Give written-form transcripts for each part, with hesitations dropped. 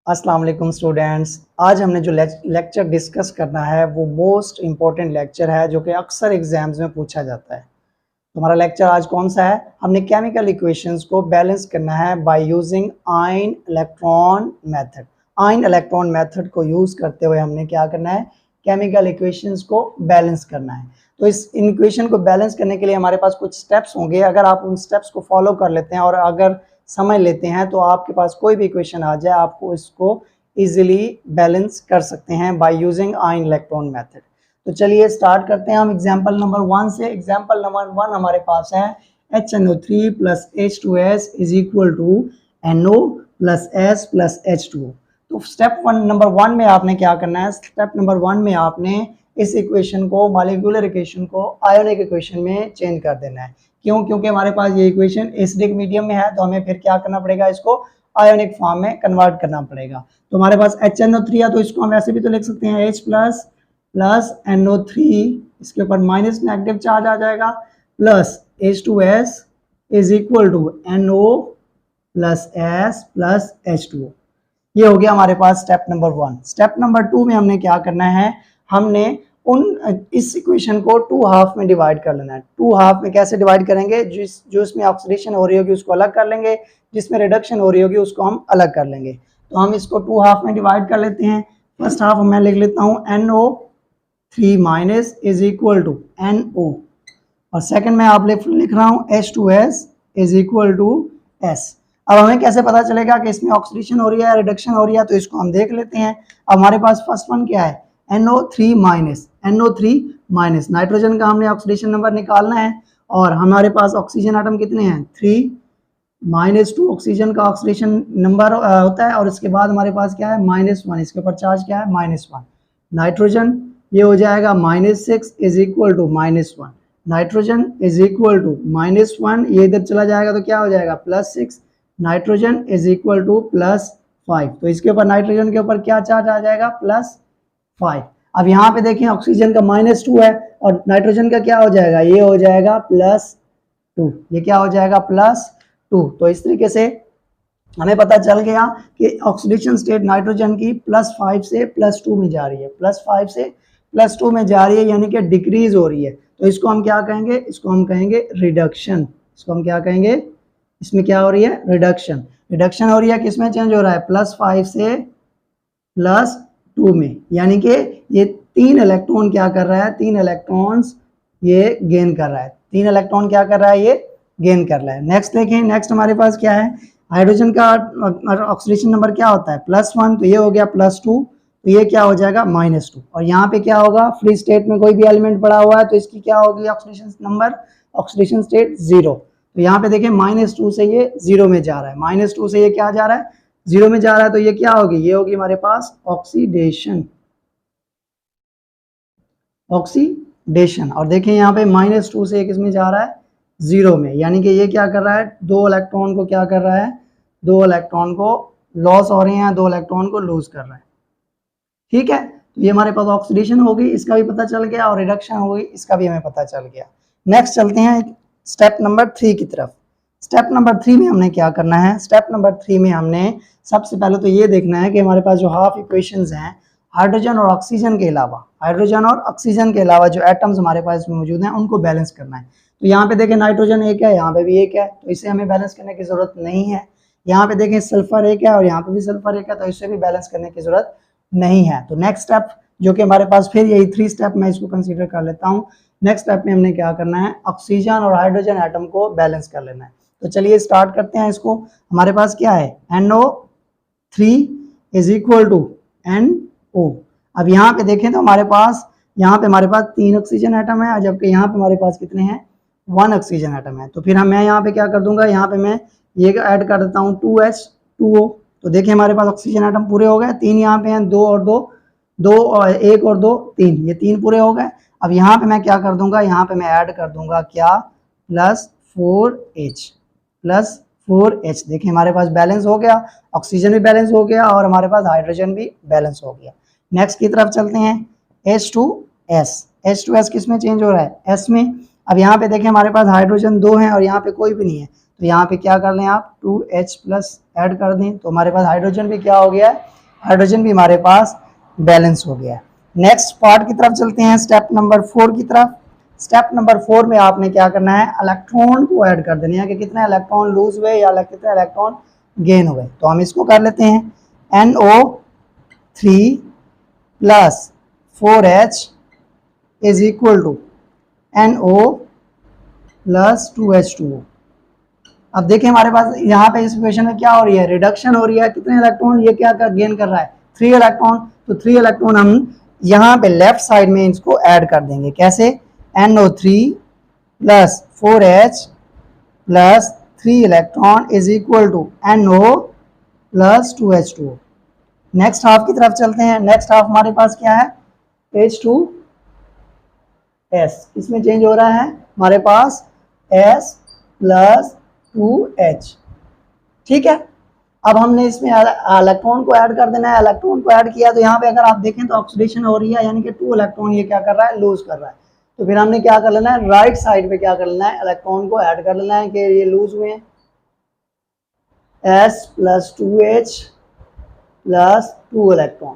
अस्सलाम वालेकुम स्टूडेंट्स। आज हमने जो लेक्चर डिस्कस करना है वो मोस्ट इम्पॉर्टेंट लेक्चर है जो कि अक्सर एग्जाम्स में पूछा जाता है। तो हमारा लेक्चर आज कौन सा है? हमने केमिकल इक्वेशंस को बैलेंस करना है by using ion electron method. Ion electron method को यूज़ करते हुए हमने क्या करना है? केमिकल इक्वेशंस को बैलेंस करना है। तो इस इक्वेशन को बैलेंस करने के लिए हमारे पास कुछ स्टेप्स होंगे। अगर आप उन स्टेप्स को फॉलो कर लेते हैं और अगर समझ लेते हैं तो आपके पास कोई भी इक्वेशन आ जाए आपको इसको इजीली बैलेंस कर सकते हैं by using ion electron method. तो चलिए स्टार्ट करते हैं हम एग्जांपल नंबर 1 से। एग्जांपल नंबर 1 हमारे पास है HNO3 plus H2S is equal to NO plus S plus H2O। तो स्टेप नंबर 1 में आपने क्या करना है? स्टेप नंबर 1 में आपने इस इक्वेशन को मॉलिक्यूलर इक्वेशन को आयोनिक इक्वेशन में चेंज कर देना है। क्यों? क्योंकि हमारे पास ये इक्वेशन एसिडिक मीडियम में है तो हमें फिर क्या करना पड़ेगा? इसको आयोनिक फॉर्म में कन्वर्ट करना पड़ेगा। तो हमारे पास HNO3 है तो इसको हम वैसे भी तो लिख सकते हैं H प्लस प्लस NO3, इसके ऊपर माइनस नेगेटिव चार्ज आ जाएगा, plus H2S is equal to NO plus S plus H2O। ये हो गया हमारे पास स्टेप नंबर 1। स्टेप नंबर 2 में हमने क्या करना है? हमने इस इक्वेशन को 2 हाफ में डिवाइड कर लेना है। 2 हाफ में कैसे डिवाइड करेंगे? जो इसमें ऑक्सीडेशन हो रही होगी उसको अलग कर लेंगे, जिसमें रिडक्शन हो रही होगी उसको हम अलग कर लेंगे। तो हम इसको 2 हाफ में डिवाइड कर लेते हैं। फर्स्ट हाफ मैं लिख लेता हूँ NO3 minus is equal to NO, और सेकंड में आप लिख रहा हूँ H2S is equal to S। अब हमें कैसे पता चलेगा कि इसमें ऑक्सीडेशन हो रही है या रिडक्शन हो रही है? तो इसको हम देख लेते हैं। अब हमारे पास फर्स्ट वन क्या है? NO3 माइनस नाइट्रोजन का हमने ऑक्सीडेशन नंबर निकालना है और हमारे पास ऑक्सीजन एटम कितने हैं? 3 -2 ऑक्सीजन का ऑक्सीडेशन नंबर होता है और इसके बाद हमारे पास क्या है? -1, इसके ऊपर चार्ज क्या है? -1। नाइट्रोजन ये हो जाएगा -6 is equal to -1। Nitrogen is equal to -1, ये इधर चला जाएगा तो क्या हो जाएगा? +6। नाइट्रोजन इज इक्वल टू +5, तो इसके ऊपर नाइट्रोजन के ऊपर क्या चार्ज आ जाएगा? +5। अब यहाँ पे देखें ऑक्सीजन का -2 है और नाइट्रोजन का क्या हो जाएगा? ये हो जाएगा +2। ये क्या हो जाएगा? +2। तो इस तरीके से हमें पता चल गया कि ऑक्सीडेशन स्टेट नाइट्रोजन की +5 से +2 में जा रही है, +5 से +2 में जा रही है, यानी कि डिक्रीज हो रही है। तो इसको हम क्या कहेंगे? इसको हम कहेंगे रिडक्शन। इसको हम क्या कहेंगे? इसमें क्या हो रही है? रिडक्शन। रिडक्शन हो रही है, किसमें चेंज हो रहा है? +5 से +2 में, यानी कि ये 3 इलेक्ट्रॉन क्या कर रहा है? 3 इलेक्ट्रॉन्स ये गेन कर रहा है। 3 इलेक्ट्रॉन क्या कर रहा है? ये गेन कर रहा है। नेक्स्ट देखें, नेक्स्ट हमारे पास क्या है? हाइड्रोजन का ऑक्सीडेशन नंबर क्या होता है? +1, तो ये हो गया +2, तो ये क्या हो जाएगा? -2। और यहाँ पे क्या होगा? फ्री स्टेट में कोई भी एलिमेंट पड़ा हुआ है तो इसकी क्या होगी ऑक्सीडेशन नंबर? Oxidation state 0। तो यहाँ पे देखें -2 से ये 0 में जा रहा है, -2 से ये क्या जा रहा है? 0 में जा रहा है, तो ये क्या होगी? ये होगी हमारे पास ऑक्सीडेशन। ऑक्सीडेशन। और देखें यहाँ पे -2 से किस में जा रहा है? 0 में, यानी कि ये क्या कर रहा है? 2 इलेक्ट्रॉन को क्या कर रहा है? 2 इलेक्ट्रॉन को लॉस हो रहे हैं, 2 इलेक्ट्रॉन को लूज कर रहा है। ठीक है, तो ये हमारे पास ऑक्सीडेशन हो गई, इसका भी पता चल गया, और रिडक्शन हो गई, इसका भी हमें पता चल गया। नेक्स्ट चलते हैं स्टेप नंबर 3 की तरफ। स्टेप नंबर 3 में हमने क्या करना है? स्टेप नंबर 3 में हमने सबसे पहले तो ये देखना है कि हमारे पास जो हाफ इक्वेशंस हैं, हाइड्रोजन और ऑक्सीजन के अलावा, हाइड्रोजन और ऑक्सीजन के अलावा जो एटम्स हमारे पास इसमें मौजूद हैं उनको बैलेंस करना है। तो यहाँ पे देखें नाइट्रोजन एक है, यहाँ पे भी एक है, तो इसे हमें बैलेंस करने की जरूरत नहीं है। यहाँ पे देखें सल्फर एक है और यहाँ पे भी सल्फर एक है, तो इसे भी बैलेंस करने की जरूरत नहीं है। तो नेक्स्ट स्टेप जो कि हमारे पास फिर यही 3 स्टेप मैं इसको कंसीडर कर लेता हूँ। नेक्स्ट स्टेप में हमने क्या करना है? ऑक्सीजन और हाइड्रोजन एटम को बैलेंस कर लेना है। तो चलिए स्टार्ट करते हैं इसको। हमारे पास क्या है? NO3 is equal to NO। अब यहाँ पे देखें तो हमारे पास 3 ऑक्सीजन एटम है, जबकि यहाँ पे हमारे पास कितने हैं? 1 ऑक्सीजन एटम है। तो फिर मैं यहाँ पे क्या कर दूंगा? यहाँ पे मैं ये ऐड कर देता हूँ 2H2O। तो देखिए हमारे पास ऑक्सीजन एटम पूरे हो गए, 3 यहाँ पे हैं, 2 और 2, 2 और 1 और 2 3, ये 3 पूरे हो गए। अब यहाँ पे मैं क्या कर दूंगा? यहाँ पे मैं ऐड कर दूंगा क्या? +4H। देखिए हमारे पास बैलेंस हो गया, ऑक्सीजन भी बैलेंस हो गया और हमारे पास हाइड्रोजन भी बैलेंस हो गया। नेक्स्ट की तरफ चलते हैं, H2S किस में चेंज हो रहा है? S में। अब यहाँ पे देखें हमारे पास हाइड्रोजन 2 हैं और यहाँ पे कोई भी नहीं है, तो यहाँ पे क्या कर लें आप? 2H+ ऐड कर दें, तो हमारे पास हाइड्रोजन भी क्या हो गया है? हाइड्रोजन भी हमारे पास बैलेंस हो गया। नेक्स्ट पार्ट की तरफ चलते हैं, स्टेप नंबर 4 की तरफ। स्टेप नंबर 4 में आपने क्या करना है, इलेक्ट्रॉन को ऐड कर देने हैं कि कितने इलेक्ट्रॉन लूज हुए या कितने इलेक्ट्रॉन गेन हुए। तो हम इसको कर लेते हैं, NO3 plus 4H is equal to NO plus 2H2O। अब देखिए हमारे पास यहाँ पे इस इक्वेशन में क्या हो रही है, रिडक्शन हो रही है। कितने इलेक्ट्रॉन ये क्या गेन कर रहा है, 3 इलेक्ट्रॉन। तो 3 इलेक्ट्रॉन हम यहाँ पे लेफ्ट साइड में इसको ऐड कर देंगे। कैसे, NO3 plus 4H plus 3 electron is equal to NO plus 2H2O। Next half की तरफ चलते हैं। नेक्स्ट हाफ हमारे पास क्या है, H2S। इसमें चेंज हो रहा है हमारे पास S प्लस 2H। ठीक है, अब हमने इसमें इलेक्ट्रॉन को ऐड कर देना है। इलेक्ट्रॉन को ऐड किया तो यहाँ पे अगर आप देखें तो ऑक्सीडेशन हो रही है, यानी कि 2 इलेक्ट्रॉन ये क्या कर रहा है, लूज कर रहा है। तो फिर हमने क्या कर लेना है, राइट साइड पे क्या कर लेना है, इलेक्ट्रॉन को ऐड कर लेना है कि ये लूज हुए हैं। S plus 2H plus 2 electron.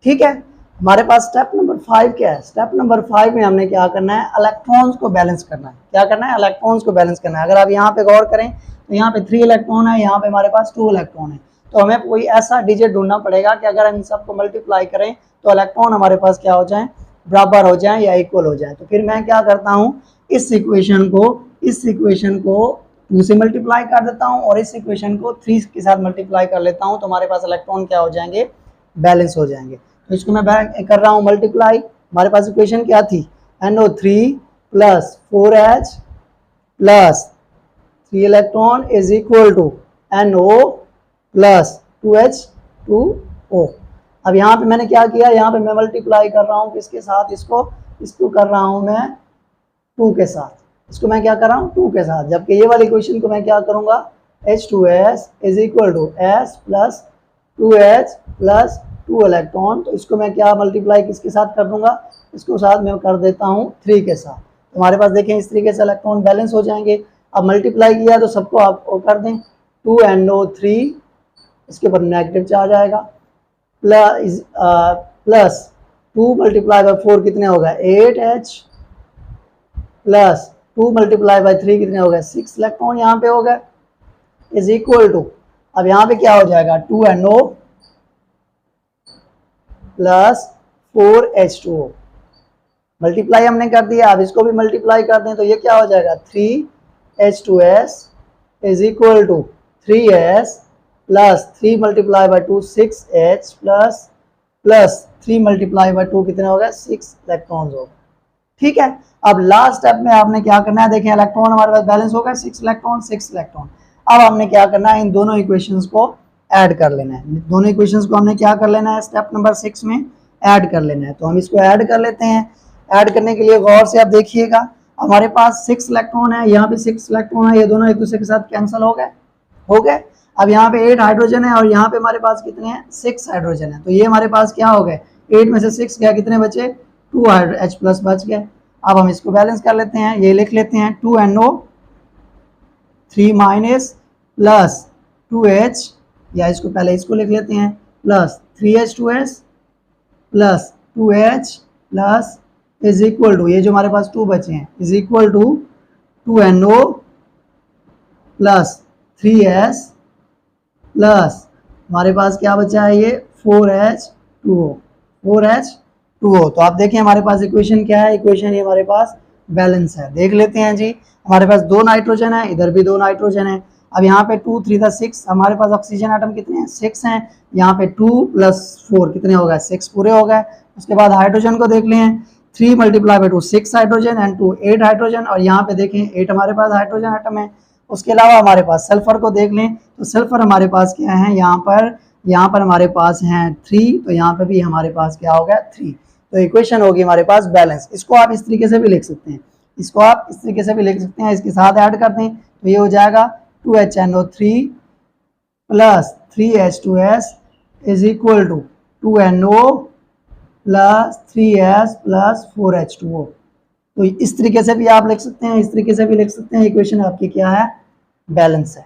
ठीक है, हमारे पास स्टेप नंबर 5 क्या है, स्टेप नंबर 5 में हमने क्या करना है, इलेक्ट्रॉन्स को बैलेंस करना है। क्या करना है, इलेक्ट्रॉन्स को बैलेंस करना है। अगर आप यहाँ पे गौर करें तो यहाँ पे 3 इलेक्ट्रॉन है, यहाँ पे हमारे पास 2 इलेक्ट्रॉन है। तो हमें कोई ऐसा डिजिट ढूंढना पड़ेगा कि अगर हम इन सबको मल्टीप्लाई करें तो इलेक्ट्रॉन हमारे पास क्या हो जाए, बराबर हो जाए या इक्वल हो जाए। तो फिर मैं क्या करता हूँ, इस इक्वेशन को 2 से मल्टीप्लाई कर देता हूँ और इस इक्वेशन को 3 के साथ मल्टीप्लाई कर लेता हूँ। तो हमारे पास इलेक्ट्रॉन क्या हो जाएंगे, बैलेंस हो जाएंगे। तो इसको मैं कर रहा हूँ मल्टीप्लाई। हमारे पास इक्वेशन क्या थी, NO3 plus 4H plus 3 electron is equal to NO plus 2H2O। अब यहाँ पे मैंने क्या किया, यहाँ पे मैं मल्टीप्लाई कर रहा हूँ किसके साथ, इसको कर रहा हूँ मैं 2 के साथ। इसको मैं क्या कर रहा हूँ, 2 के साथ। जबकि ये वाली इक्वेशन को मैं क्या करूँगा, H2S is equal to S plus 2H plus 2 electron. तो इसको मैं क्या मल्टीप्लाई किसके साथ कर दूंगा, इसको साथ में कर देता हूँ 3 के साथ। तो हमारे पास देखें इस तरीके से इलेक्ट्रॉन बैलेंस हो जाएंगे। अब मल्टीप्लाई किया तो सबको आप कर दें, 2NO3 इसके ऊपर नेगेटिव चार्ज आएगा, प्लस 2 मल्टीप्लाई बाई 4 कितने होगा, 8H प्लस 2 मल्टीप्लाई बाई 3 कितने हो गए, 6 इलेक्ट्रॉन यहाँ पे हो गए, इज इक्वल टू, अब यहाँ पे क्या हो जाएगा, 2NO प्लस 4H2O। मल्टीप्लाई हमने कर दिया, अब इसको भी मल्टीप्लाई कर दें तो ये क्या हो जाएगा, 3H2S is equal to 3S plus 3 multiply by 2 6H plus 3 multiply by 2 कितने हो गए, 6 इलेक्ट्रॉन्स हो गए। ठीक है, अब लास्ट स्टेप में आपने क्या करना है, देखें इलेक्ट्रॉन हमारे पास बैलेंस हो गया, 6 इलेक्ट्रॉन। अब हमने क्या करना है, इन दोनों इक्वेशंस को ऐड कर लेना है। दोनों इक्वेशंस को हमने क्या कर लेना है, स्टेप नंबर 6 में ऐड कर लेना है। तो हम इसको ऐड कर लेते हैं। ऐड करने के लिए गौर से आप देखिएगा, हमारे पास 6 इलेक्ट्रॉन है, यहाँ पे 6 इलेक्ट्रॉन है, ये दोनों एक दूसरे के साथ कैंसिल हो गए। अब यहाँ पे 8 हाइड्रोजन है और यहाँ पे हमारे पास कितने हैं, 6 हाइड्रोजन है। तो ये हमारे पास क्या हो गए, 8 में से 6 गया, कितने बचे, 2 H प्लस बच गए। अब हम इसको बैलेंस कर लेते हैं, ये लिख लेते हैं 2NO3 माइनस प्लस 2H, या इसको पहले इसको लिख लेते हैं, plus 3H2S plus 2H plus is equal to, ये जो हमारे पास 2 बचे हैं, is equal to 2NO plus 3S plus हमारे पास क्या बचा है, ये 4H2O। तो आप देखें हमारे पास इक्वेशन क्या है, इक्वेशन ये हमारे पास बैलेंस है। देख लेते हैं जी, हमारे पास 2 नाइट्रोजन है, इधर भी 2 नाइट्रोजन है। अब यहाँ पे 2 3 6, हमारे पास ऑक्सीजन आइटम कितने हैं, 6 हैं। यहाँ पे 2 प्लस 4 कितने हो गए, 6 पूरे हो गए। उसके बाद हाइड्रोजन को देख लें, 3 multiply by 2 6 hydrogen and 2 8 hydrogen, और यहाँ पे देखें 8 हमारे पास हाइड्रोजन आइटम है। उसके अलावा हमारे पास सल्फर को देख लें, तो सल्फर हमारे पास क्या है, यहाँ पर हमारे पास हैं 3, तो यहाँ पे भी हमारे पास क्या हो गया, 3। तो इक्वेशन होगी हमारे पास बैलेंस। इसको आप इस तरीके से भी लिख सकते हैं, इसके साथ ऐड कर दें तो ये हो जाएगा 2HNO3 plus 3H2S is equal to 2NO plus 3S plus 4H2O। तो इस तरीके से भी आप लिख सकते हैं, इस तरीके से भी लिख सकते हैं। इक्वेशन आपकी क्या है, बैलेंस है।